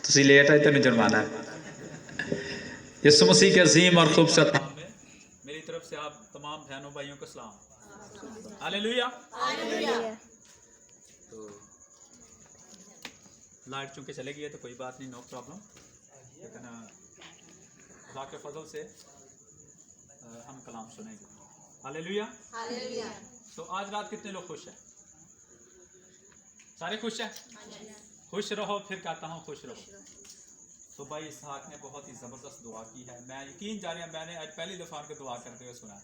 तुसी लेट आए तो नहीं जुर्माना है। यीशु मसीह के अजीम और खूबसूरत नाम में मेरी तरफ से आप तमाम बहनों भाइयों को सलाम। हालेलुया। तो लाइट चूंकि चले गई है तो कोई बात नहीं, नो प्रॉब्लम। लेकिन खुदा के फजल से हम कलाम सुनेंगे। हालेलुया। तो आज रात कितने लोग खुश हैं? सारे खुश हैं? खुश रहो, फिर कहता हूँ खुश रहो। तो भाई इसहाक ने बहुत ही ज़बरदस्त दुआ की है। मैं यकीन जा रहा, मैंने आज पहली दफ़ा उनको दुआ करते हुए सुना है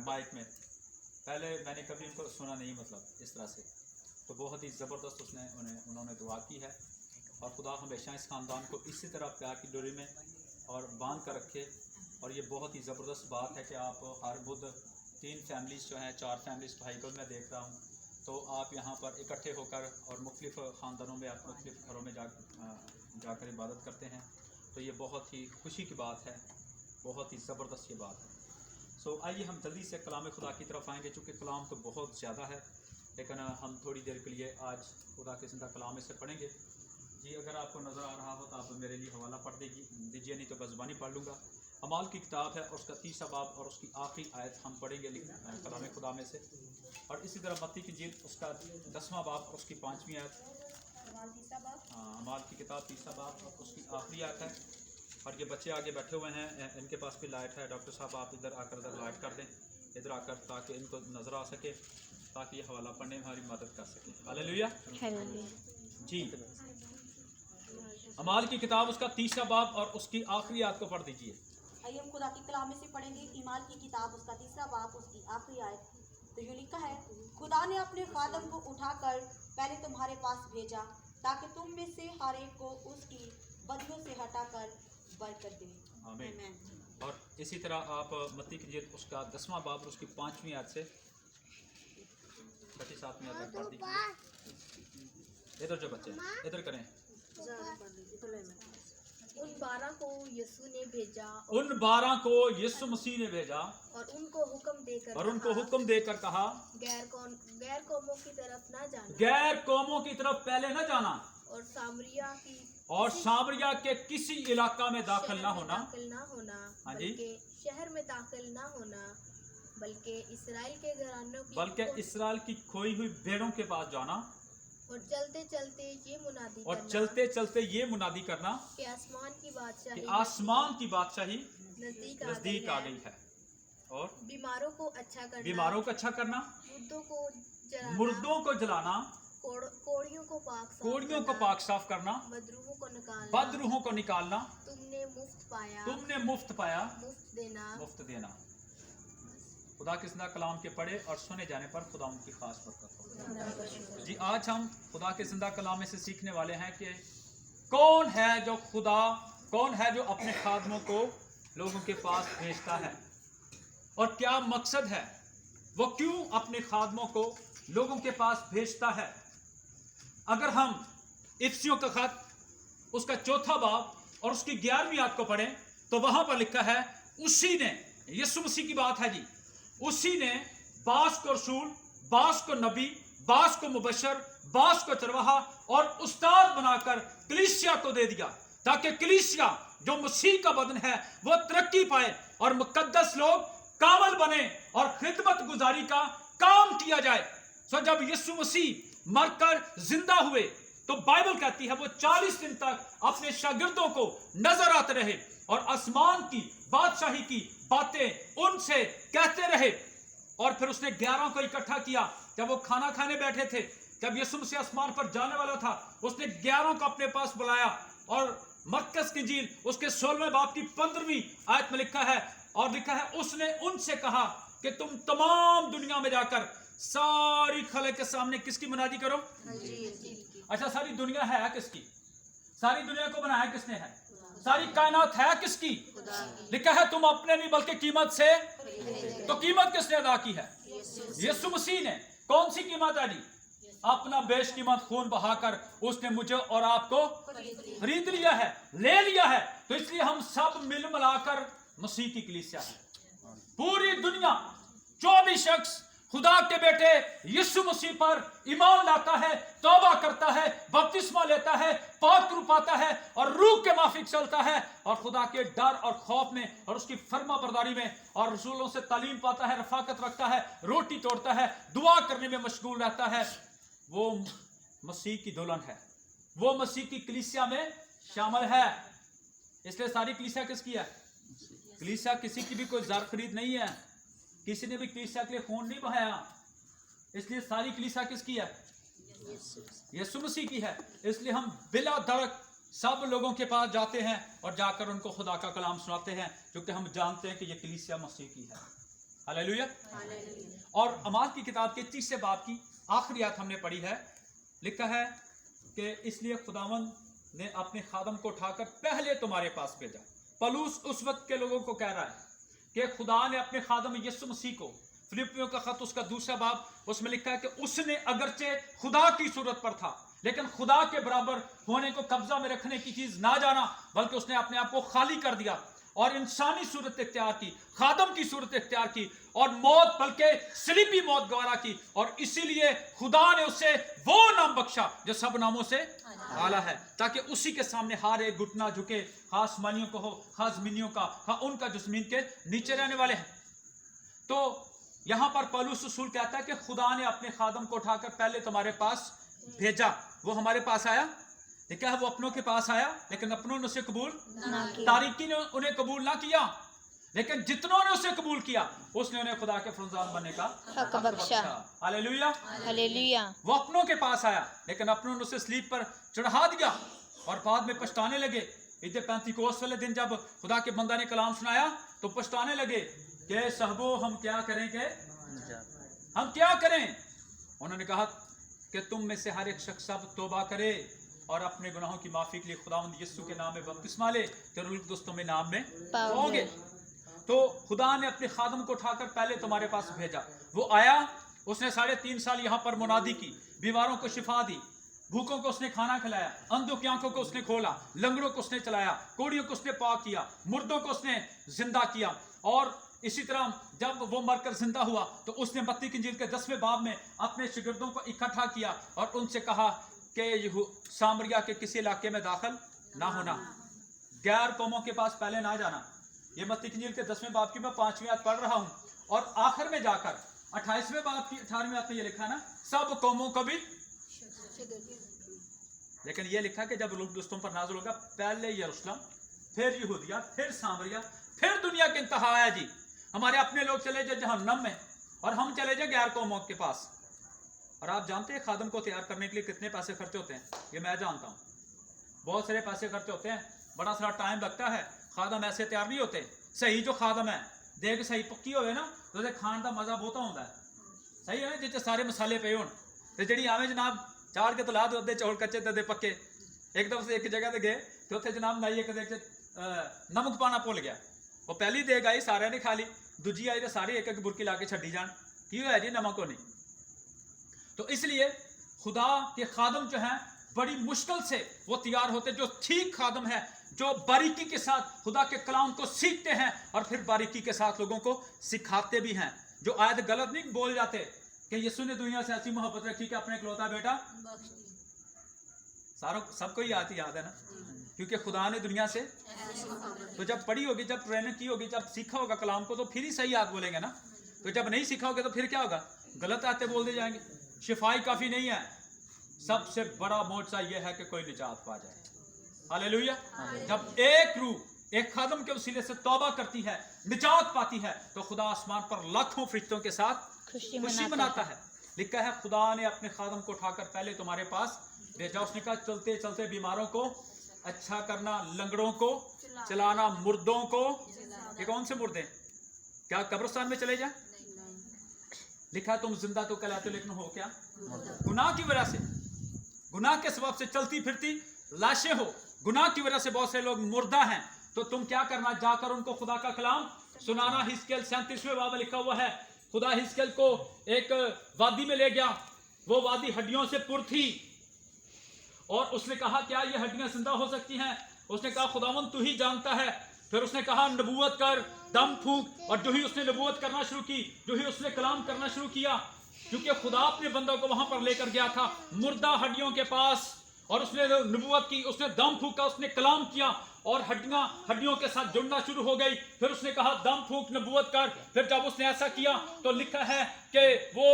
माइक में। पहले मैंने कभी उनको सुना नहीं, मतलब इस तरह से। तो बहुत ही ज़बरदस्त उन्होंने दुआ की है। और खुदा हमेशा इस ख़ानदान को इसी तरह प्यार की डोरी में और बांध कर रखे। और ये बहुत ही ज़बरदस्त बात है कि आप हर बुध 3 फैमिलीज़ जो हैं, 4 फैमिलीज़ भाई को मैं देख रहा हूँ, तो आप यहाँ पर इकट्ठे होकर और मुख्तलिफ़ ख़ानदानों में आप मुख्तलिफ़ घरों में जाकर इबादत करते हैं। तो ये बहुत ही खुशी की बात है, बहुत ही ज़बरदस्त ये बात है। सो आइए हम जल्दी से कलाम खुदा की तरफ आएंगे, चूँकि कलाम तो बहुत ज़्यादा है, लेकिन हम थोड़ी देर के लिए आज खुदा के ज़िंदा कलाम से पढ़ेंगे। जी अगर आपको नज़र आ रहा हो तो आप मेरे लिए हवाला पढ़ दीजिए, नहीं तो मैं ज़बानी पढ़ लूँगा। अमाल की किताब है और उसका 3रा बाब और उसकी आखिरी आयत हम पढ़ेंगे कलाम खुदा में से। और इसी तरह मत्ती की इंजील उसका 10वां बाब और उसकी 5वीं आयत। अमाल की किताब 3रा बाब और उसकी आखिरी आयत है। और ये बच्चे आगे बैठे हुए हैं, इनके पास भी लाइट है। डॉक्टर साहब आप इधर आकर इधर लाइट कर दें, इधर आकर, ताकि इनको नज़र आ सके, ताकि ये हवाला पढ़ने में हमारी मदद कर सके। हालेलुया जी। अमाल की किताब उसका 3रा बाब और उसकी आखिरी आयत को पढ़ दीजिए। आइए हम खुदा की कलाम में से पढ़ेंगे ईमाल की किताब उसका 3रा बाब उसकी आखिरी आयत। तो यूँ लिखा है, खुदा ने अपने खादम को उठाकर पहले तुम्हारे पास भेजा, ताकि तुम में से हर एक को उसकी बदियों से हटाकर बरकत दे। आमीन। और इसी तरह आप मत्ती की इंजील उसका 10वां बाब और उसकी 5वीं आयत से 7वीं आयत पढ़ दीजिए। इधर जो बच्चे हैं इधर करें। उन 12 को यीशु ने भेजा, उन 12 को यीशु मसीह ने भेजा और उनको हुक्म देकर कहा गैर कौमों की तरफ न जाना, गैर कौमों की तरफ पहले न जाना, और सामरिया के किसी इलाका में दाखिल ना होना, हाँ जी, बल्कि शहर में दाखिल ना होना, बल्कि इसराइल के घरानों की इसराइल की खोई हुई भेड़ों के पास जाना। और चलते चलते ये मुनादी करना कि आसमान की बादशाही नजदीक आ गई है। और बीमारों को अच्छा करना, मुर्दों को जलाना, कोड़ियों को पाक साफ करना, बदरूहों को निकालना। तुमने मुफ्त पाया, मुफ्त देना। खुदा के जिंदा कलाम के पढ़े और सुने जाने पर खुदा उनकी खास बरकत हो। जी आज हम खुदा के जिंदा कलाम में से सीखने वाले हैं कि कौन है जो अपने खादमों को लोगों के पास भेजता है और क्या मकसद है, वो क्यों अपने खादमों को लोगों के पास भेजता है। अगर हम इफिसियों का खत उसका 4था बाब और उसकी 11वीं आयत को पढ़ें तो वहां पर लिखा है, उसी ने, यीशु मसीह की बात है जी, उसी ने बास को रसूल, बास को नबी, बास को मुबशर, बास को चरवाहा और उस्ताद बनाकर कलीसिया को दे दिया, ताकि कलीसिया जो मसीह का बदन है वो तरक्की पाए और मुकद्दस लोग कामल बने और खिदमत गुजारी का काम किया जाए। सो जब यीशु मसीह मरकर जिंदा हुए तो बाइबल कहती है वो 40 दिन तक अपने शागिर्दों को नजर आते रहे और आसमान की बादशाही की बातें उनसे कहते रहे। और फिर उसने 11 को इकट्ठा किया। जब वो खाना खाने बैठे थे, जब यीशु मसीह आसमान पर जाने वाला था, उसने 11 को अपने पास बुलाया और मरकस की इंजील उसके 16वें बाब की 15वीं आयत में लिखा है, उसने उनसे कहा कि तुम तमाम दुनिया में जाकर सारी खले के सामने किसकी मुनादी करो। अच्छा, सारी दुनिया है किसकी? सारी दुनिया को बनाया किसने है? सारी कायनात है किसकी? लिखा है तुम अपने नहीं बल्कि कीमत से। तो कीमत किसने अदा की है? यीशु मसीह ने। कौन सी कीमत है जी? अपना बेशकीमत खून बहाकर उसने मुझे और आपको खरीद लिया है, ले लिया है। तो इसलिए हम सब मिल मिलाकर मसीह की कलीसिया है। पूरी दुनिया जो भी शख्स खुदा के बेटे यीशु मसीह पर ईमान लाता है, तौबा करता है, बपतिस्मा लेता है, पाक रूप पाता है और रूह के माफिक चलता है और खुदा के डर और खौफ में और उसकी फर्मा बरदारी में और रसूलों से तालीम पाता है, रफाकत रखता है, रोटी तोड़ता है, दुआ करने में मशगूल रहता है, वो मसीह की दुल्हन है, वो मसीह की कलीसिया में शामिल है। इसलिए सारी कलीसिया किसकी है? कलीसिया किसी की भी कोई जार खरीद नहीं है, किसी ने भी कलीसिया के लिए खून नहीं बहाया, इसलिए सारी कलीसिया किसकी है? यीशु मसीह की है। इसलिए हम बिला धड़क सब लोगों के पास जाते हैं और जाकर उनको खुदा का कलाम सुनाते हैं, क्योंकि हम जानते हैं कि ये कलीसिया मसीह की है। हालेलुया। और अमाल की किताब के 30 बाब की आखिरी आयत हमने पढ़ी है, लिखा है कि इसलिए खुदावंद ने अपने खादम को उठाकर पहले तुम्हारे पास भेजा। पलूस उस वक्त के लोगों को कह रहा है कि खुदा ने अपने खादम यीशु मसीह को, फिलिपियों का खत उसका 2 बाब, उसमें लिखा है कि उसने अगरचे खुदा की सूरत पर था, लेकिन खुदा के बराबर होने को कब्जा में रखने की चीज ना जाना, बल्कि उसने अपने आप को खाली कर दिया और इंसानी सूरत इख्तियार की, खादम की सूरत इख्तियार की और मौत, बल्कि सलीबी मौत गवारा की। और इसीलिए खुदा ने उसे वो नाम बख्शा जो सब नामों से आला है, ताकि उसी के सामने हर एक घुटना झुके, खास मानियों को हो, खास जमीनियों का, हाँ उनका जो जमीन के नीचे रहने वाले हैं। तो यहां पर पौलुस रसूल कहता है कि खुदा ने अपने खादम को उठाकर पहले तुम्हारे पास भेजा। वो हमारे पास आया, देखा है, वो अपनों के पास आया, लेकिन अपनों ने उसे कबूल, तारीकी ने उन्हें कबूल ना किया, लेकिन जितनों ने उसे कबूल किया उसने उन्हें खुदा के फरजाद बनने का हक बख्शा। हालेलुया। हालेलुया। वो अपनों के पास आया, लेकिन अपनों ने उसे स्लीब पर चढ़ा दिया और बाद में पछताने लगे। इधर पैंतीकोस वाले दिन जब खुदा के बंदा ने कलाम सुनाया तो पछताने लगे कि सहबो हम क्या करेंगे, हम क्या करें। उन्होंने कहा कि तुम में से हर एक शख्स अब तौबा करे और अपने गुनाहों की माफी के लिए खुदावंद यीशु के नाम में बपतिस्मा ले, तो दोस्तों में नाम में पाओगे। तो खुदा ने अपने खादम को उठाकर पहले तुम्हारे पास भेजा। वो आया, उसने 3.5 साल यहाँ पर मुनादी की, बीमारों को शिफा दी, भूखों को उसने खाना खिलाया, अंधों की आंखों को उसने खोला, लंगड़ों को उसने चलाया, कोड़ियों को उसने पाक किया, मुर्दों को उसने जिंदा किया। और इसी तरह जब वो मरकर जिंदा हुआ तो उसने मत्ती की इंजील के 10वें बाब में अपने शागिर्दों को इकट्ठा किया और उनसे कहा कि सामरिया के किसी इलाके में दाखिल ना होना, गैर कौमों के पास पहले ना जाना। ये मत्ती की इंजील के 10वें बाब की मैं 5वीं आयत पढ़ रहा हूँ, और आखिर में जाकर 28वें बाब की 18वीं आयत में ये लिखा ना, सब कौमों को भी, लेकिन ये लिखा कि जब लोग दोस्तों पर नाज़िल होगा, पहले यरूशलेम, फिर यहूदिया, फिर सामरिया, फिर दुनिया के इंतहा है। जी हमारे अपने लोग चले जाए जहन्नम में और हम चले जाए गैर कौमों के पास। और आप जानते हैं खादम को तैयार करने के लिए कितने पैसे खर्चे होते हैं? ये मैं जानता हूँ, बहुत सारे पैसे खर्चे होते हैं, बड़ा सारा टाइम लगता है। खादम ऐसे तैयार नहीं होते। सही जो खादम है देख सही पक्की होवे ना तो खाने का मजा बहुत आता है, सही है ना, जिसे सारे मसाले पे होन ते जी आवे जनाब चाड़ के तो ला दो, चौल कच्चे ते पक्के। एक दफे एक जगह ते गए तो उत्थे जनाब नाई एक नमक पाना भुल गया, वो पहली देग आई सारे ने खा ली, दूजी आई तो सारे एक एक बुरकी ला के छड्डी जान, की होया जी नमक होनी। तो इसलिए खुदा के खादम जो हैं बड़ी मुश्किल से वो तैयार होते, जो ठीक खादम है, जो बारीकी के साथ खुदा के कलाम को सीखते हैं और फिर बारीकी के साथ लोगों को सिखाते भी हैं, जो आयत गलत नहीं बोल जाते कि यीशु ने दुनिया से ऐसी मोहब्बत रखी कि अपने इकलौता बेटा, सारों सबको ही याद है ना, क्योंकि खुदा ने दुनिया से, तो जब पढ़ी होगी, जब ट्रेनिंग की होगी, जब सीखा होगा कलाम को, तो फिर ही सही याद बोलेंगे ना। तो जब नहीं सीखा होगा तो फिर क्या होगा, गलत आते बोल दे जाएंगे। शिफाई काफी नहीं है, सबसे बड़ा मोर्चा यह है कि कोई निजात पा जाए। हालेलुया। जब एक रूह एक खादम के वसीले से तौबा करती है, निजात पाती है, तो खुदा आसमान पर लाखों फरिश्तों के साथ खुशी मनाता है। लिखा है खुदा ने अपने खादम को उठाकर पहले तुम्हारे पास भेजा। उसने कहा चलते चलते बीमारों को अच्छा करना, लंगड़ों को चलाना, मुर्दों को, ये कौन से मुर्दे, क्या कब्रिस्तान में चले जाए? लिखा तुम जिंदा तो कहलाते लेकिन हो क्या, गुनाह की वजह से, गुनाह के सबब से चलती फिरती लाशें हो, गुनाह की वजह से बहुत से लोग मुर्दा हैं। तो तुम क्या करना, जाकर उनको खुदा का कलाम सुनाना। हिजकियेल 37वें बाब में लिखा हुआ है, खुदा हिजकियेल को एक वादी में ले गया, वो वादी हड्डियों से पुर थी, और उसने कहा क्या ये हड्डियां जिंदा हो सकती हैं? उसने कहा खुदावंद तू ही जानता है। फिर उसने कहा नबूवत कर, दम फूंक। और जो ही उसने नबूवत करना शुरू की, जो ही उसने कलाम करना शुरू किया, क्योंकि खुदा अपने बंदों को वहां पर लेकर गया था मुर्दा हड्डियों के पास, और उसने नबूवत की, उसने दम फूंका, उसने कलाम किया और हड्डियां हड्डियों के साथ जुड़ना शुरू हो गई। फिर उसने कहा दम फूंक, नबूवत कर। फिर जब उसने ऐसा किया तो लिखा है कि वो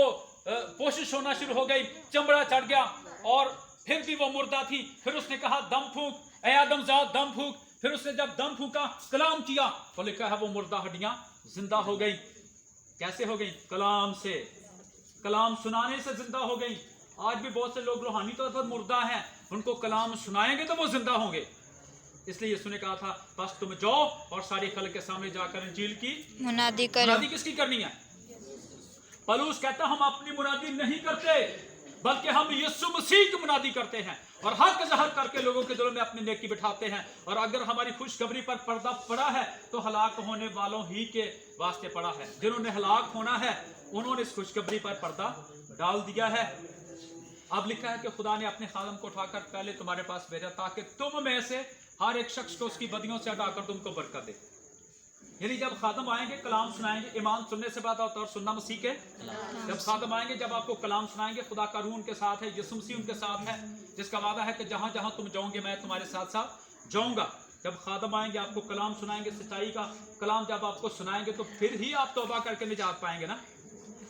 कोशिश होना शुरू हो गई, चमड़ा चढ़ गया और फिर भी वो मुर्दा थी। फिर उसने कहा दम फूंक, ऐ आदमजाद दम फूंक। फिर उसने जब दम फूंका, कलाम किया, तो लिखा है वो मुर्दा हड्डियां जिंदा हो गई। कैसे हो गई? कलाम से, कलाम सुनाने से जिंदा हो गई। आज भी बहुत से लोग रूहानी तौर पर मुर्दा हैं, उनको कलाम सुनाएंगे तो वो जिंदा होंगे। इसलिए यीशु ने कहा था बस तुम जाओ और सारी खल्क के सामने जाकर इंजील की मुनादी करो। मुनादी किसकी करनी है? पौलुस कहता हम अपनी मुनादी नहीं करते, बल्कि हम यीशु मसीह की मुनादी करते हैं और हक ज़हर करके लोगों के दिलों में अपनी नेकी बिठाते हैं। और अगर हमारी खुशखबरी पर पर्दा पड़ा है तो हलाक होने वालों ही के वास्ते पड़ा है। जिन्होंने हलाक होना है उन्होंने इस खुशखबरी पर पर्दा डाल दिया है। अब लिखा है कि खुदा ने अपने खादम को उठाकर पहले तुम्हारे पास भेजा ताकि तुम में से हर एक शख्स को उसकी बदियों से हटाकर तुमको बरकत दे। यानी जब खादम आएंगे कलाम सुनाएंगे, ईमान सुनने से बात होता है और सुनना मसीह के। जब खादम आएंगे, जब आपको कलाम सुनाएंगे, खुदा का रूह उनके साथ है, यीशु मसीह उनके साथ है, जिसका वादा है कि जहां जहां तुम जाओगे मैं तुम्हारे साथ साथ जाऊंगा। जब खादम आएंगे आपको कलाम सुनाएंगे, सच्चाई का कलाम जब आपको सुनाएंगे तो फिर ही आप तौबा करके निजात पाएंगे ना।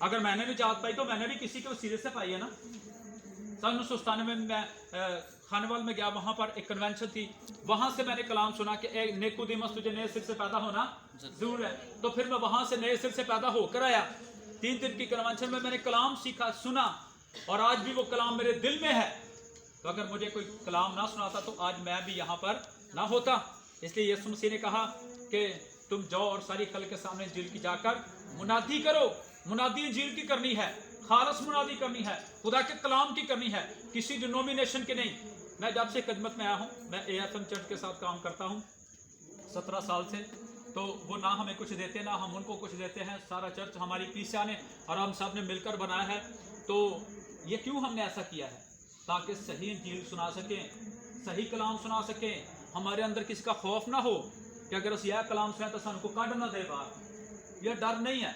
अगर मैंने निजात पाई तो मैंने भी किसी के वसीले से पाई है ना। सन 1997 में मैं खानेवाल में गया, वहां पर एक कन्वेंशन थी, वहां से मैंने कलाम सुना कि ए निकोदेमस तुझे नए सिर से पैदा होना जरूर है। तो फिर मैं वहां से नए सिर से पैदा होकर आया। 3 दिन की कन्वेंशन में मैंने कलाम सीखा, सुना, और आज भी वो कलाम मेरे दिल में है। तो अगर मुझे कोई कलाम ना सुनाता तो आज मैं भी यहाँ पर ना होता। इसलिए यीशु मसीह ने कहा कि तुम जाओ और सारी खल्क के सामने इंजील की जाकर मुनादी करो। मुनादी इंजील की करनी है, खालस मुनादी करनी है, खुदा के कलाम की करनी है, किसी डिनोमिनेशन के नहीं। मैं जब से खिदमत में आया हूँ, मैं AFM चर्च के साथ काम करता हूँ 17 साल से, तो वो ना हमें कुछ देते ना हम उनको कुछ देते हैं। सारा चर्च हमारी कलीसिया ने और हम सब ने मिलकर बनाया है। तो ये क्यों हमने ऐसा किया है? ताकि सही इंजील सुना सकें, सही कलाम सुना सकें, हमारे अंदर किसी का खौफ ना हो कि अगर अस यह कलाम सुना तो सानू को कढ़ ना दे बाहर। यह डर नहीं है।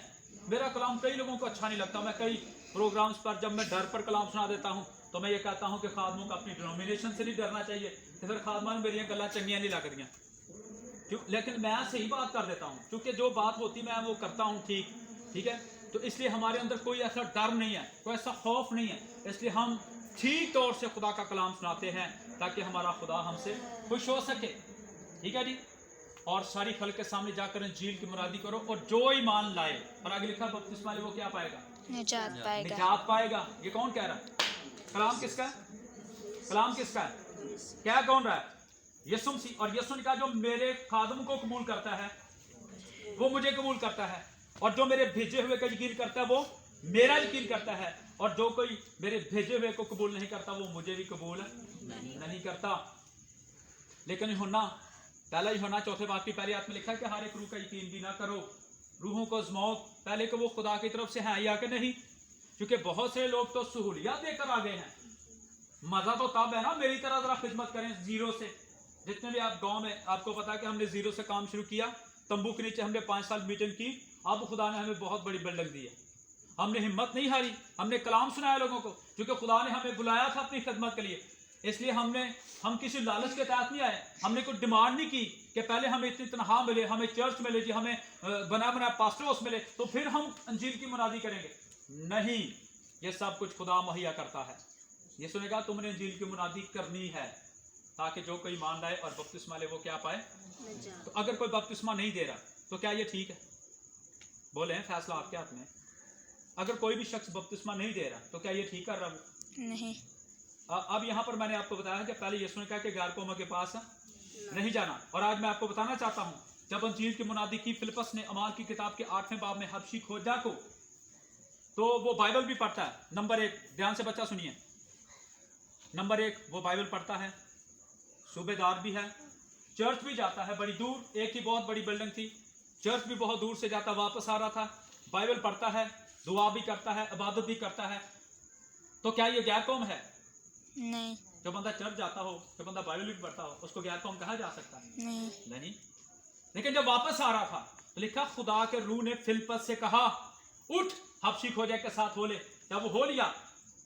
मेरा कलाम कई लोगों को अच्छा नहीं लगता। मैं कई प्रोग्राम्स पर जब मैं डर पर कलाम सुना देता हूँ तो मैं ये कहता हूँ कि खादमों को अपनी डिनोमिनेशन से नहीं डरना चाहिए, तो फिर खादमा मेरी गल्लां चंगियां नहीं लग रही क्यों। लेकिन मैं सही बात कर देता हूँ, क्योंकि जो बात होती मैं वो करता हूँ ठीक है। तो इसलिए हमारे अंदर कोई ऐसा डर नहीं है, कोई ऐसा खौफ नहीं है। इसलिए हम ठीक तौर से खुदा का कलाम सुनाते हैं ताकि हमारा खुदा हमसे खुश हो सके। ठीक है जी। और सारी खल्क के सामने जाकर इंजील की मुनादी करो और जो ईमान लाए, और आगे लिखा बपतिस्मा ले वो क्या पाएगा? निजात पाएगा। निजात पाएगा। ये कौन कह रहा है? कलाम किसका है? कलाम किसका है? क्या कौन रहा है? यीशु मसीह। और यीशु ने कहा जो मेरे खादम को कबूल करता है वो मुझे कबूल करता है, और जो मेरे भेजे हुए का यकीन करता है वो मेरा यकीन करता है, और जो कोई मेरे भेजे हुए को कबूल नहीं करता वो मुझे भी कबूल नहीं करता। लेकिन यूहन्ना, पहला यूहन्ना 4 बाब की पहली आयत में लिखा है कि हर एक रूह का यकीन भी ना करो, रूहों को आजमाओ पहले कि वो खुदा की तरफ से है या कि नहीं। क्योंकि बहुत से लोग तो सहूलियत देकर आ गए हैं। मजा तो तब है ना मेरी तरह जरा खिदमत करें जीरो से। जितने भी आप गांव में, आपको पता है कि हमने जीरो से काम शुरू किया, तंबू के नीचे हमने 5 साल मीटिंग की, अब खुदा ने हमें बहुत बड़ी बिल्डिंग दी है। हमने हिम्मत नहीं हारी, हमने कलाम सुनाया लोगों को, क्योंकि खुदा ने हमें बुलाया था अपनी खिदमत के लिए। इसलिए हम किसी लालच के तहत नहीं आए, हमने कोई डिमांड नहीं की कि पहले हमें इतनी तनख्वाह मिले, हमें चर्च मिले जी, हमें बना पास्टर हाउस मिले तो फिर हम अंजील की मुनादी करेंगे। नहीं, ये सब कुछ खुदा मुहैया करता है। यीशु ने कहा तुमने अंजील की मुनादी करनी है ताकि जो कोई ईमान लाए और बपतिस्मा ले वो क्या पाए। तो अगर कोई बपतिस्मा नहीं दे रहा तो क्या ये ठीक है? बोले हैं, फैसला आपके हाथ में। अगर कोई भी शख्स बपतिस्मा नहीं दे रहा तो क्या ये ठीक कर रहा वो? नहीं। अब यहाँ पर मैंने आपको बताया कि पहले यीशु ने कहा कि गैर कौमों के पास नहीं जाना, और आज मैं आपको बताना चाहता हूँ जब अंजील की मुनादी की फिलिप्पस ने अमाल की किताब के 8वें बाब में हबशी खोजा को, तो वो बाइबल भी पढ़ता है। नंबर 1, ध्यान से बच्चा सुनिए, नंबर 1 वो बाइबल पढ़ता है, सूबेदार भी है, चर्च भी जाता है बड़ी दूर, एक ही बहुत बड़ी बिल्डिंग थी, चर्च भी बहुत दूर से जाता वापस आ रहा था, बाइबल पढ़ता है, दुआ भी करता है, इबादत भी करता है। तो क्या ये गैर कौम है? नहीं। जो बंदा चर्च जाता हो, जो बंदा बाइबल भी पढ़ता हो, उसको गैर कौम कहा जा सकता है? नहीं। नहीं। लेकिन जब वापस आ रहा था तो लिखा खुदा के रूह ने फिलिप्पस से कहा उठ हबशी खोजे के साथ हो ले। जब वो हो लिया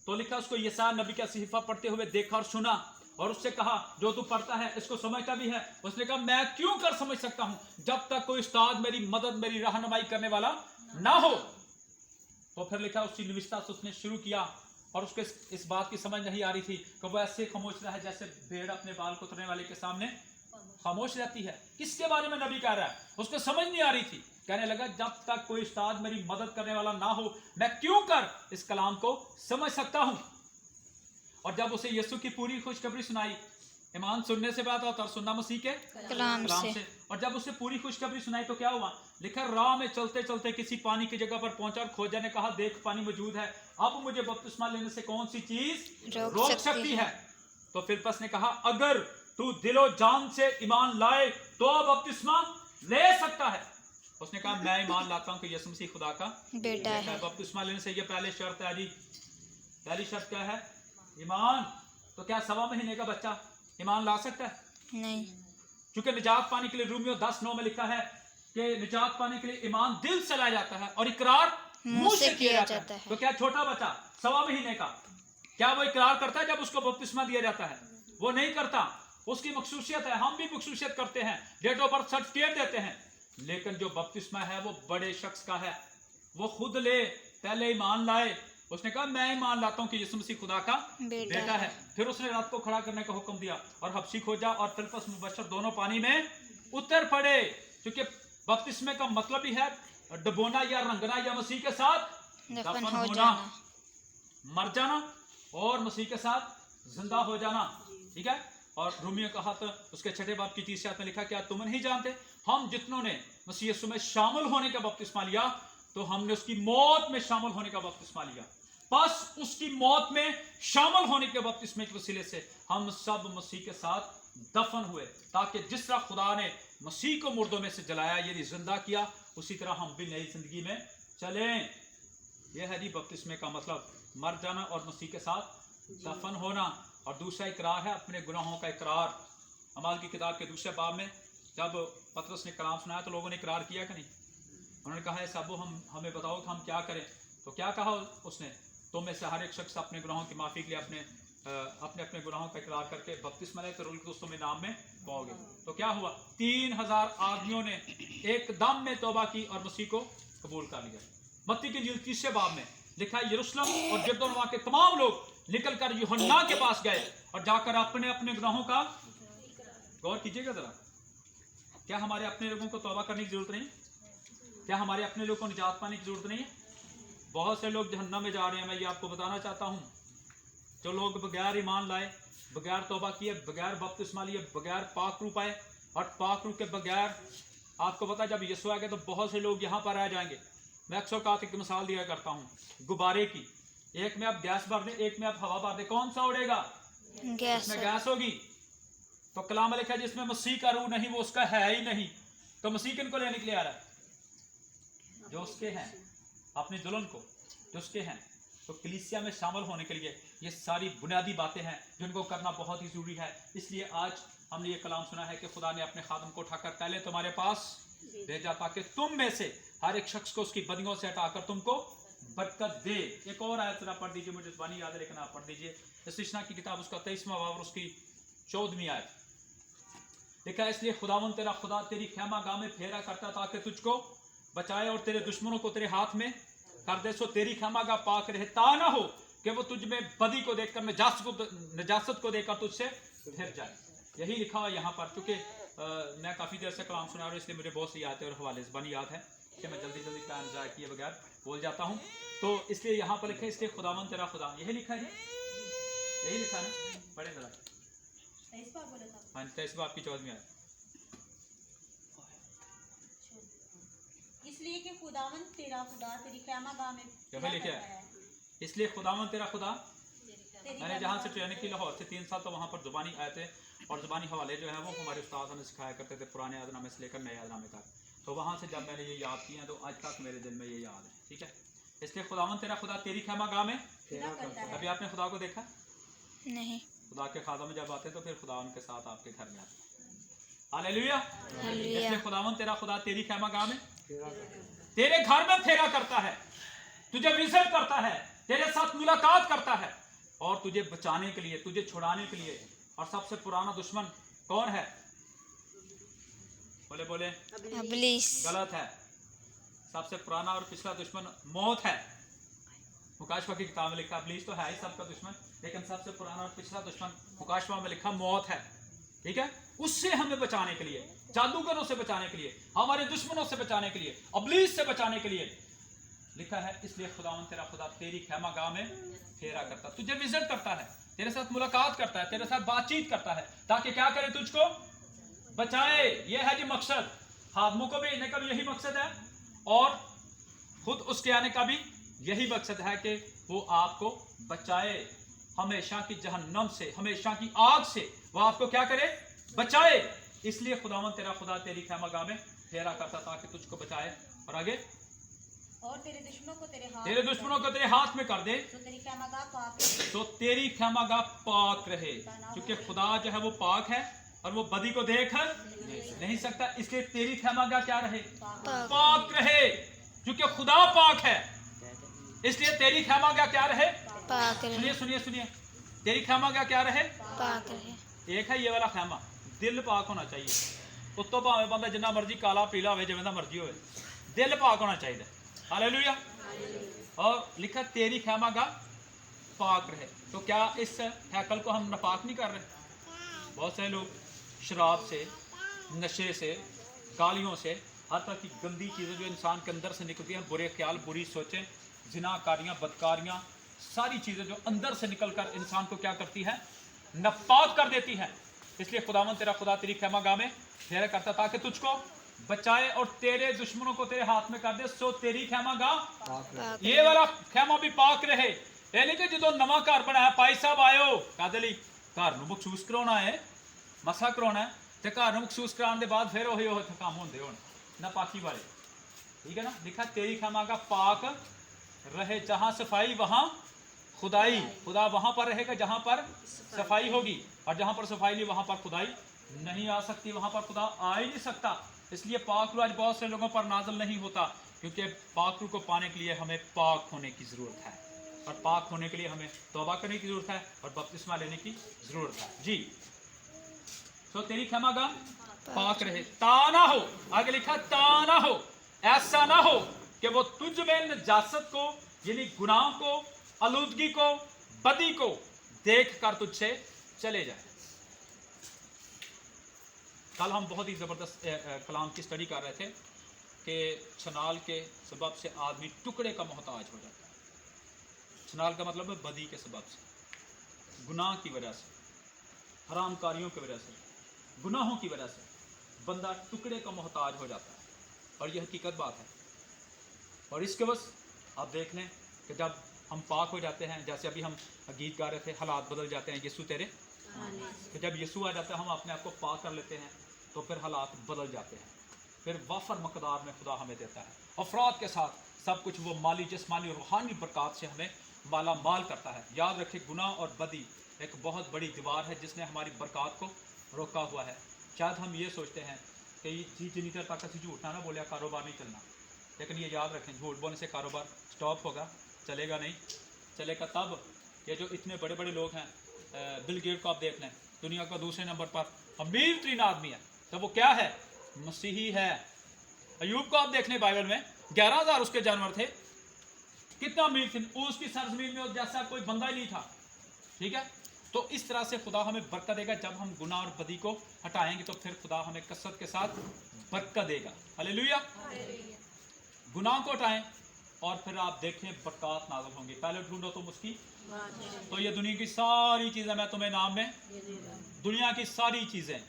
तो लिखा उसको यशायाह नबी का सहीफा पढ़ते हुए देखा और सुना और उससे कहा जो तू पढ़ता है इसको समझता भी है। उसने कहा मैं क्यों कर समझ सकता हूं जब तक कोई उस्ताद मेरी मदद मेरी रहनुमाई करने वाला ना हो। तो फिर लिखा उसकी निविष्ठा से उसने शुरू किया और उसको इस बात की समझ नहीं आ रही थी कि वो ऐसे खामोश रहा है जैसे भेड़ अपने बाल कुतरने वाले के सामने खामोश रहती है। किसके बारे में नबी कह रहा है, उसको समझ नहीं आ रही थी। कहने लगा जब तक कोई उस्ताद मेरी मदद करने वाला ना हो मैं क्यों कर इस कलाम को समझ सकता हूं। और जब उसे यीशु की पूरी खुशखबरी सुनाई, ईमान सुनने से बात होता और सुनना मसीह के कलाम से। और जब उसे पूरी खुशखबरी सुनाई तो क्या हुआ, लिखा राह में चलते चलते किसी पानी की जगह पर पहुंचा और खोजा ने कहा देख पानी मौजूद है, अब मुझे बपतिस्मा लेने से कौन सी चीज रोक सकती है। तो फिलिप्पस ने कहा अगर तू दिलो जान से ईमान लाए तो बपतिस्मा ले सकता है। उसने कहा मैं ईमान लाता हूं कि यीशु मसीह खुदा का बेटा है। बपतिस्मा लेने से ये पहले शर्त है जी, पहली शर्त क्या है, ईमान। तो क्या 1.25 महीने का बच्चा ईमान ला सकता है? नहीं। क्योंकि निजात पाने के लिए रोमियो 10:9 में लिखा है कि निजात पाने के लिए ईमान दिल से लाया जाता है और इकरार मुंह से किया जाता है। तो क्या छोटा बच्चा 1.25 महीने का क्या वो इकरार करता है जब उसको बपतिस्मा दिया जाता है? वो नहीं करता। उसकी मखसूसियत है, हम भी मखसूसियत करते हैं, डेट ऑफ बर्थ सर्टिफिकेट देते हैं, लेकिन जो बपतिस्मा है वो बड़े शख्स का है, वो खुद ले, पहले ईमान लाए। उसने कहा मैं ईमान लाता हूं कि यीशु मसीह खुदा का बेटा है। फिर उसने रात को खड़ा करने का हुक्म दिया और हबशी खोजा और फिलिप्पस मुबशर दोनों पानी में उतर पड़े। क्योंकि बपतिस्मे का मतलब ही है डुबोना या रंगना या मसीह के साथ दफन हो होना, जाना, मर जाना और मसीह के साथ जिंदा हो जाना। ठीक है। और रोमियो का हाथ उसके 6 बाब की 30 में लिखा क्या तुम नहीं जानते हम जितनों ने मसीह यीशु में शामिल होने का बपतिस्मा लिया तो हमने उसकी मौत में शामिल होने का बपतिस्मा लिया। बस उसकी मौत में शामिल होने के बपतिस्मे के वसीले से हम सब मसीह के साथ दफन हुए, ताकि जिस तरह खुदा ने मसीह को मुर्दों में से जलाया यानी जिंदा किया उसी तरह हम भी नई जिंदगी में चलें। यह है जी बपतिस्मे का मतलब, मर जाना और मसीह के साथ दफन होना। और दूसरा इकरार है अपने गुनाहों का इकरार। अमाल की किताब के दूसरे बाब में जब पतरस ने कलाम सुनाया तो लोगों ने इकरार किया कि नहीं? उन्होंने कहा है साबू हमें बताओ कि हम क्या करें। तो क्या कहा उसने, तुम में से हर एक शख्स अपने गुनाहों की माफी के लिए अपने अपने गुनाहों का इकरार करके बपतिस्मा ले तो रूल दोस्तों में नाम में पाओगे। तो क्या हुआ, 3000 आदमियों ने एकदम में तौबा की और मसीह को कबूल कर लिया। मत्ती की इंजील 30 बाब में लिखा है यरूशलेम और यरदन के तमाम लोग निकलकर यूहन्ना के पास गए और जाकर अपने अपने गुनाहों का, गौर कीजिएगा जरा, क्या हमारे अपने लोगों को तौबा करने की जरूरत नहीं? क्या हमारे अपने लोगों को निजात पाने की जरूरत नहीं है? बहुत से लोग जहन्नम में जा रहे हैं। मैं ये आपको बताना चाहता हूँ, जो लोग बगैर ईमान लाए, बगैर तौबा किए, बगैर बपतिस्मा लिए, बगैर पाक रूप आए और पाक रूप के बगैर, आपको पता जब यीशु आएगा तो बहुत से लोग यहाँ पर आ जाएंगे। मैं अक्सर कहा एक मिसाल दिया करता हूँ गुब्बारे की, एक में आप गैस भर दें, एक में आप हवा भर दें, कौन सा उड़ेगा? गैस। इसमें गैस होगी। तो कलाम में लिखा है जिसमें मसीह का रूह नहीं वो उसका है ही नहीं। तो मसीह किनको लेने के लिए आ रहा है? जो उसके हैं, अपनी दुल्हन को जो उसके हैं। तो कलीसिया में शामिल होने के लिए ये सारी बुनियादी बातें हैं जिनको करना बहुत ही जरूरी है। इसलिए आज हमने ये कलाम सुना है कि खुदा ने अपने खादम को उठाकर पहले तुम्हारे पास भेजा ताकि तुम में से हर एक शख्स को उसकी बदियों से हटाकर तुमको बरकत दे। एक और आयत जरा पढ़ दीजिए, मुझे ज़बानी याद है लेकिन आप पढ़ दीजिए। इस्तिशना की किताब उसका 23वां बाब और उसकी 14वीं आयत लिखा है इसलिए खुदावन तेरा खुदा तेरी खैमा गाह में फेरा करता ताकि तुझको बचाए और तेरे दुश्मनों को तेरे हाथ में कर दे, सो तेरी खैमा गाह पाक रहता ना हो कि वो तुझ में बदी को देखकर नजासत को देखकर तुझसे फिर जाए। यही लिखा हुआ यहाँ पर। चूंकि मैं काफ़ी देर से कलाम सुना रहा हूँ इसलिए मुझे बहुत सी याद है और हवाले ज़बानी याद है कि मैं जल्दी जल्दी टाइम ज़ाया किए बगैर बोल जाता हूँ। तो इसलिए यहाँ पर लिखा है इसलिए खुदावन तेरा खुदा, यही लिखा है, यही लिखा है ना, पढ़े जरा। हाँ 23 बाब की 14वीं आयत। इसलिए कि खुदावन तेरा खुदा तेरी खैमा गाह में क्या लिखा है? इसलिए खुदावन तेरा खुदा। मैंने जहाँ से ट्रेनिंग की लाहौर से 3 साल तो वहाँ पर ज़ुबानी आयतें और ज़ुबानी हवाले जो है वो हमारे उस्ताद हमें सिखाया करते थे पुराने यादनामे से लेकर नए यादनामे तक। तो वहाँ से जब मैंने ये याद किया तो आज तक मेरे दिल में ये याद है। ठीक है। इसलिए खुदावन तेरा खुदा तेरी खैमा गाह में अभी आपने खुदा को देखा नहीं। खुदा के खादा में जब आते तो फिर खुदा उनके साथ आपके घर में आते। हालेलुया। हालेलुया। इसलिए खुदावन तेरा खुदा तेरी खैमागाह में तेरे घर में फेरा करता है, तुझे विजिट करता है, तेरे साथ मुलाकात करता है और तुझे बचाने के लिए, तुझे छुड़ाने के लिए। और सबसे पुराना दुश्मन कौन है? बोले बोले इब्लीस। गलत है। सबसे पुराना और पिछला दुश्मन मौत है। मुकाशवा की किताब में लिखा, इब्लीस तो है ही सबका दुश्मन, लेकिन सबसे पुराना और पिछला दुश्मन मुकाशवा में लिखा मौत है। ठीक है, उससे हमें बचाने के लिए, जादूगरों से बचाने के लिए, हमारे दुश्मनों से बचाने के लिए, इब्लीस से बचाने के लिए लिखा है। इसलिए खुदावन तेरा खुदा तेरी खैमागाह में फेरा करता, तुझे विजिट करता है, तेरे साथ मुलाकात करता है, तेरे साथ बातचीत करता है, ताकि क्या करे? तुझको बचाए। यह है जी मकसद। हादमों को भेजने का भी यही मकसद है और खुद उसके आने का भी यही मकसद है कि वो आपको बचाए हमेशा की जहन्नम से, हमेशा की आग से। वो आपको क्या करे? बचाए। इसलिए खुदावन तेरा खुदा तेरी खैमागाह में फेरा करता ताकि तुझको बचाए। और आगे, और तेरे दुश्मनों को तेरे हाथ में कर दे, तो तेरी खैमागाह पाक रहे। तो तेरी खैमागाह पाक रहे। क्योंकि खुदा जो है वो पाक है और वो बदी को देख नहीं सकता। इसलिए तेरी खैमागाह क्या रहे? पाक रहे। क्योंकि खुदा पाक है, इसलिए तेरी खैमागाह क्या रहे? पाक रहे। सुनिए सुनिए सुनिए, तेरी खैमागाह क्या रहे? पाक रहे। एक है ये वाला खैमा, दिल पाक होना चाहिए। उत्तों भावे बंदा जिन्ना मर्जी काला पीला हो, जिवें दा मर्जी हो, दिल पाक होना चाहिए। हालेलुया। और लिखा तेरी खैमागाह पाक रहे। तो क्या इस हैकल को हम नापाक नहीं कर रहे? बहुत सारे लोग शराब से, नशे से, गालियों से, हर तरह की गंदी चीज़ें जो इंसान के अंदर से निकलती हैं, बुरे ख्याल, बुरी सोचें, जिनाकारियाँ, बदकारियाँ, सारी चीज़ें जो अंदर से निकलकर इंसान को क्या करती है? नापाक कर देती हैं। इसलिए खुदावन तेरा खुदा तेरी खैमागाह में फेरा करता ताकि तुझको बचाए और तेरे दुश्मनों को तेरे हाथ में कर दे। सो तेरी खैमागाह, ये वाला खैमा भी पाक रहे। यानी कि जो नवा घर बनाया, भाई साहब आयो कादली घर नूं महसूस कराना है, मसा कराना है, तो घर नूं महसूस कराने के बाद फिर वही काम होंदे होण नापाकी वाले। ठीक है ना? लिखा तेरी खैमागाह पाक रहे। जहां सफाई वहां खुदाई। खुदा वहां पर रहेगा जहां पर सफाई होगी, और जहां पर सफाई नहीं वहां पर खुदाई नहीं आ सकती, वहां पर खुदा आ ही नहीं सकता। इसलिए पाक रूह आज बहुत से लोगों पर नाज़िल नहीं होता, क्योंकि पाक रूह को पाने के लिए हमें पाक होने की ज़रूरत है, और पाक होने के लिए हमें तौबा करने की ज़रूरत है और बपतिस्मा लेने की ज़रूरत है। जी, तो तेरी खैमागाह पाक रहे। ता ना हो, आगे लिखा ता ना हो, ऐसा ना हो कि वो तुझ में नजासत को, यानी गुनाह को, आलूदगी को, बदी को देख कर तुझसे चले जाए। कल हम बहुत ही ज़बरदस्त कलाम की स्टडी कर रहे थे कि छनाल के सबब से आदमी टुकड़े का मोहताज हो जाता है। छनाल का मतलब है बदी के सबब से, गुनाह की वजह से, हरामकारियों की वजह से, गुनाहों की वजह से बंदा टुकड़े का मोहताज हो जाता है। और यह हकीकत बात है। और इसके बस आप देख लें कि जब हम पाक हो जाते हैं, जैसे अभी हम गीत गा रहे थे, हालात बदल जाते हैं यीशु तेरे, तो जब यीशु आ जाता है, हम अपने आप को पाक कर लेते हैं, तो फिर हालात बदल जाते हैं। फिर वाफर मकदार में खुदा हमें देता है, अफराद के साथ सब कुछ वो माली, जिस्मानी, रूहानी बरक़ात से हमें माला माल करता है। याद रखें, गुनाह और बदी एक बहुत बड़ी दीवार है जिसने हमारी बरक़ात को रोका हुआ है। शायद हम ये सोचते हैं कि जी जितनी देर तक झूठ ना बोलिया कारोबार नहीं चलना, लेकिन ये याद रखें, झूठ बोलने से कारोबार स्टॉप होगा, चलेगा नहीं। चलेगा तब ये जो इतने बड़े बड़े लोग हैं, बिल गेट को आप देख लें, दुनिया का दूसरे नंबर पर अमीर तरीन आदमी है, तो वो क्या है? मसीही है। अयूब को आप देख लें, बाइबल में 11,000 उसके जानवर थे, कितना अमीर थे, उसकी सरजमीन में जैसा कोई बंदा ही नहीं था। ठीक है, तो इस तरह से खुदा हमें बरकत देगा। जब हम गुनाह और बदी को हटाएंगे तो फिर खुदा हमें कसरत के साथ बरकत देगा। हालेलुया। गुनाह को हटाएं और फिर आप देखें बरकत नाज़िल होंगी। पहले ढूंढो तुम उसकी, तो ये दुनिया की सारी चीज़ें मैं तुम्हें नाम में, दुनिया की सारी चीज़ें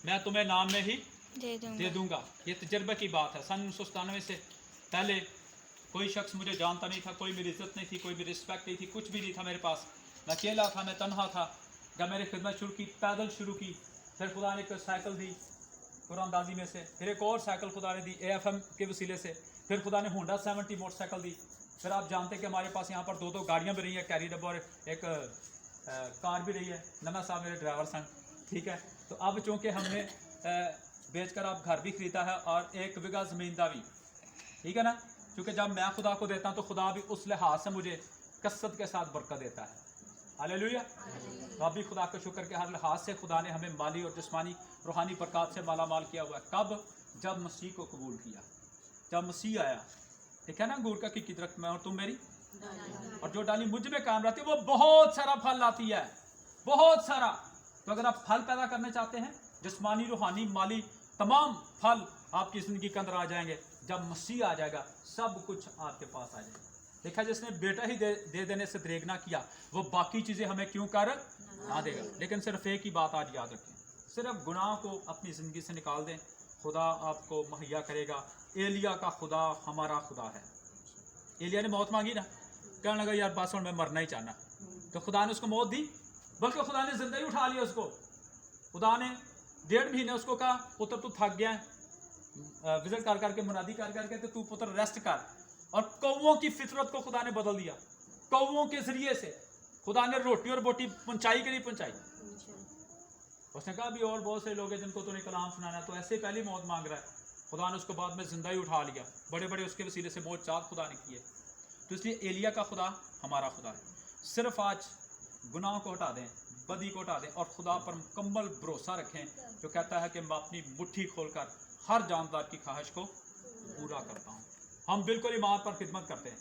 मैं तुम्हें नाम में ही दे दूंगा। ये तजर्बे की बात है। सन 1997 से पहले कोई शख्स मुझे जानता नहीं था, कोई मेरी इज्जत नहीं थी, कोई मेरी रिस्पेक्ट नहीं थी, कुछ भी नहीं था मेरे पास। मैं अकेला था, मैं तन्हा था। जब मैंने खिदमत शुरू की, पैदल शुरू की, फिर खुदा ने एक साइकिल दी कुरानदाजी में से, फिर एक और साइकिल खुदा ने दी AFM के वसीले से, फिर खुदा ने होंडा 70 मोटरसाइकिल दी। फिर आप जानते हैं कि हमारे पास यहाँ पर 2 गाड़ियाँ भी रही हैं, कैरी डब्बा, और एक कार भी रही है। नन्ना साहब मेरे ड्राइवर सन। ठीक है, तो अब चूँकि हमने बेचकर आप घर भी खरीदा है और 1 बीघा ज़मीन का भी, ठीक है ना, क्योंकि जब मैं खुदा को देता हूँ तो खुदा भी उस लिहाज से मुझे कसरत के साथ बरकत देता है। हालेलुया। तो अभी खुदा का शुक्र कि हर लिहाज से खुदा ने हमें माली और जिस्मानी रूहानी बरकत से माला माल किया हुआ है। कब? जब मसीह को कबूल किया, जब मसीह आया। ठीक है ना, अंगूर का की दरख्त मैं और तुम मेरी, और जो डाली मुझ में कायम रहती है वो बहुत सारा फल लाती है, बहुत सारा। तो अगर आप फल पैदा करने चाहते हैं, जिस्मानी रूहानी माली तमाम फल आपकी जिंदगी के अंदर आ जाएंगे। जब मसीह आ जाएगा सब कुछ आपके पास आ जाएगा। देखा, जिसने बेटा ही दे देने से दरेग ना किया, वो बाकी चीज़ें हमें क्यों कर ना देगा। लेकिन सिर्फ एक ही बात आज याद रखें, सिर्फ गुनाह को अपनी ज़िंदगी से निकाल दें, खुदा आपको मुहैया करेगा। एलिया का खुदा हमारा खुदा है। एलिया ने मौत मांगी ना, कहने लगा यार बस मैं मरना ही चाहना, तो खुदा ने उसको मौत दी, बल्कि खुदा ने जिंदा ही उठा लिया उसको। खुदा ने 1.5 महीने उसको कहा पुत्र तू थक गया है, विजिट कर करके मुनादी कर करके, तो तू पुत्र रेस्ट कर। और कौवों की फितरत को खुदा ने बदल दिया। कौवों के जरिए से खुदा ने रोटी और बोटी पहुंचाई कि नहीं पहुंचाई। उसने कहा भी और बहुत से लोग हैं जिनको तूने कलाम सुनाना, तो ऐसे पहली मौत मांग रहा है। खुदा ने उसको बाद में जिंदा ही उठा लिया। बड़े बड़े उसके वसीले से बहुत चाक खुदा ने किए। तो इसलिए एलिया का खुदा हमारा खुदा है। सिर्फ आज गुनाह को हटा दें, बदी को हटा दें और खुदा पर मुकम्मल भरोसा रखें, जो कहता है कि मैं अपनी मुट्ठी खोलकर हर जानदार की ख्वाहिश को पूरा करता हूँ। हम बिल्कुल ईमान पर खिदमत करते हैं,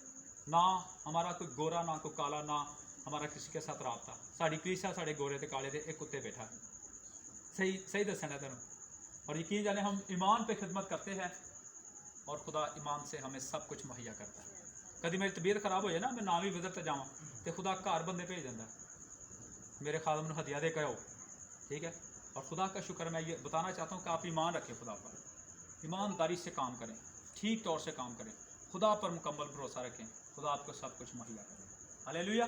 ना हमारा कोई गोरा ना कोई काला, ना हमारा किसी के साथ राबता। साड़ी कलीसिया साढ़े गोरे थे काले थे, एक कुत्ते बैठा है। सही दसन है तेन। और यकीन जाने हम ईमान पे खिदमत करते हैं और खुदा ईमान से हमें सब कुछ मुहैया करता है। कभी मेरी तबीयत खराब हो जाए ना, मैं ना भी विजिट जावा तो खुदा घर बंदे भेज देता, मेरे खादम ने हदिया दे करो, ठीक है। और खुदा का शुक्र मैं ये बताना चाहता हूँ कि आप ईमान रखें खुदा पर, ईमानदारी से काम करें, ठीक तौर से काम करें, खुदा पर मुकम्मल भरोसा रखें, खुदा आपको सब कुछ मुहैया करें। Hallelujah.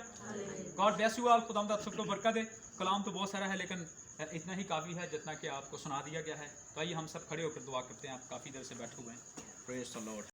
God bless you all. खुदा आप सबको बरकत दे। कलाम तो बहुत सारा है लेकिन इतना ही काफ़ी है जितना कि आपको सुना दिया गया है। तो आइए हम सब खड़े होकर दुआ करते हैं। आप काफ़ी देर से बैठे हुए हैं। Praise the Lord.